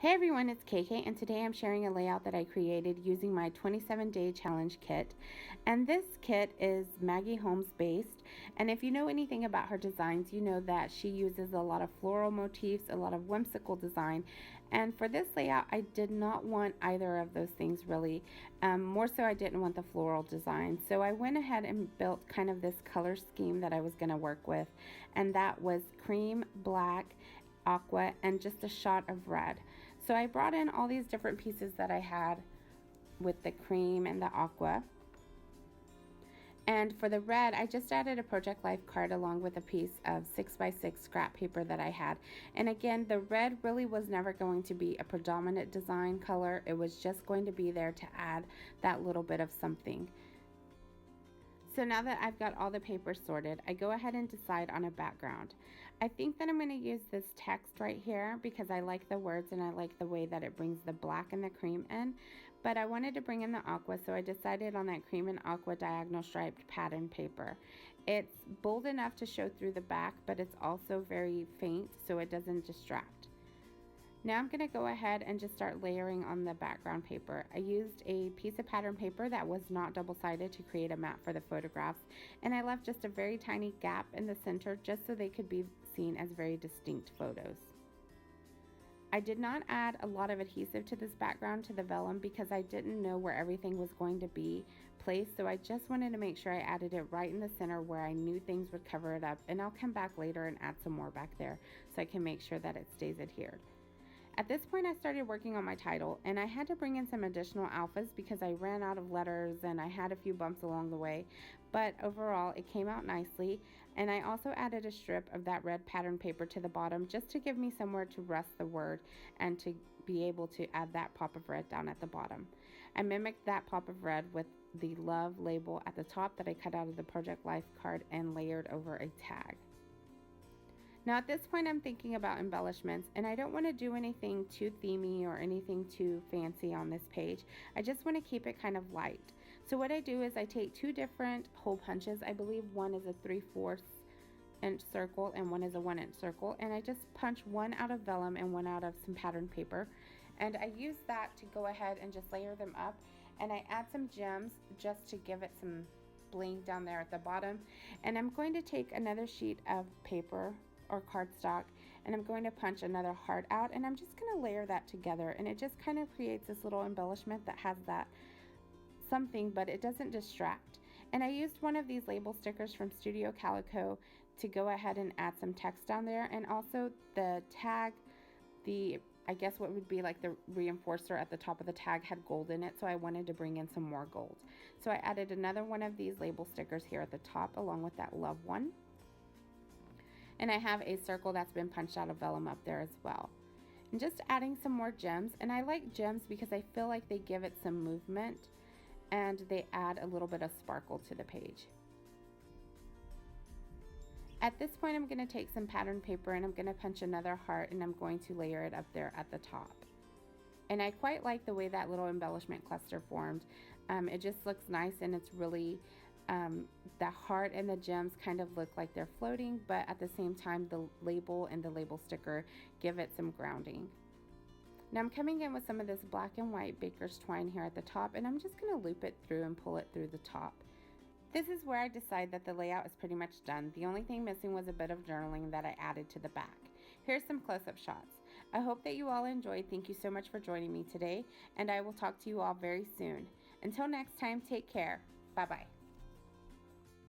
Hey everyone, it's KK, and today I'm sharing a layout that I created using my 27-day challenge kit. And this kit is Maggie Holmes based, and if you know anything about her designs, you know that she uses a lot of floral motifs, a lot of whimsical design. And for this layout, I did not want either of those things really. More so, I didn't want the floral design. So I went ahead and built kind of this color scheme that I was going to work with, and that was cream, black, aqua, and just a shot of red. So I brought in all these different pieces that I had with the cream and the aqua. And for the red, I just added a Project Life card along with a piece of 6x6 scrap paper that I had. And again, the red really was never going to be a predominant design color. It was just going to be there to add that little bit of something. So now that I've got all the papers sorted, I go ahead and decide on a background. I think that I'm going to use this text right here because I like the words and I like the way that it brings the black and the cream in. But I wanted to bring in the aqua, so I decided on that cream and aqua diagonal striped pattern paper. It's bold enough to show through the back, but it's also very faint so it doesn't distract. Now I'm going to go ahead and just start layering on the background paper. I used a piece of pattern paper that was not double-sided to create a mat for the photographs, and I left just a very tiny gap in the center just so they could be seen as very distinct photos. I did not add a lot of adhesive to this background to the vellum because I didn't know where everything was going to be placed, so I just wanted to make sure I added it right in the center where I knew things would cover it up, and I'll come back later and add some more back there so I can make sure that it stays adhered. At this point, I started working on my title, and I had to bring in some additional alphas because I ran out of letters and I had a few bumps along the way, but overall it came out nicely. And I also added a strip of that red pattern paper to the bottom just to give me somewhere to rest the word and to be able to add that pop of red down at the bottom. I mimicked that pop of red with the love label at the top that I cut out of the Project Life card and layered over a tag. Now at this point I'm thinking about embellishments, and I don't want to do anything too themey or anything too fancy on this page. I just want to keep it kind of light. So what I do is I take two different hole punches. I believe one is a 3/4 inch circle and one is a 1 inch circle, and I just punch one out of vellum and one out of some pattern paper, and I use that to go ahead and just layer them up, and I add some gems just to give it some bling down there at the bottom. And I'm going to take another sheet of paper or cardstock, and I'm going to punch another heart out, and I'm just going to layer that together, and it just kind of creates this little embellishment that has that something, but it doesn't distract. And I used one of these label stickers from Studio Calico to go ahead and add some text down there, and also the tag, I guess what would be like the reinforcer at the top of the tag had gold in it, so I wanted to bring in some more gold. So I added another one of these label stickers here at the top along with that love one. And I have a circle that's been punched out of vellum up there as well. And just adding some more gems, and I like gems because I feel like they give it some movement and they add a little bit of sparkle to the page. At this point I'm going to take some pattern paper and I'm going to punch another heart, and I'm going to layer it up there at the top. And I quite like the way that little embellishment cluster formed. It just looks nice, and it's really the heart and the gems kind of look like they're floating, but at the same time the label and the label sticker give it some grounding. Now I'm coming in with some of this black and white baker's twine here at the top, and I'm just going to loop it through and pull it through the top. This is where I decide that the layout is pretty much done. The only thing missing was a bit of journaling that I added to the back. Here's some close-up shots. I hope that you all enjoyed. Thank you so much for joining me today, and I will talk to you all very soon. Until next time, take care. Bye-bye.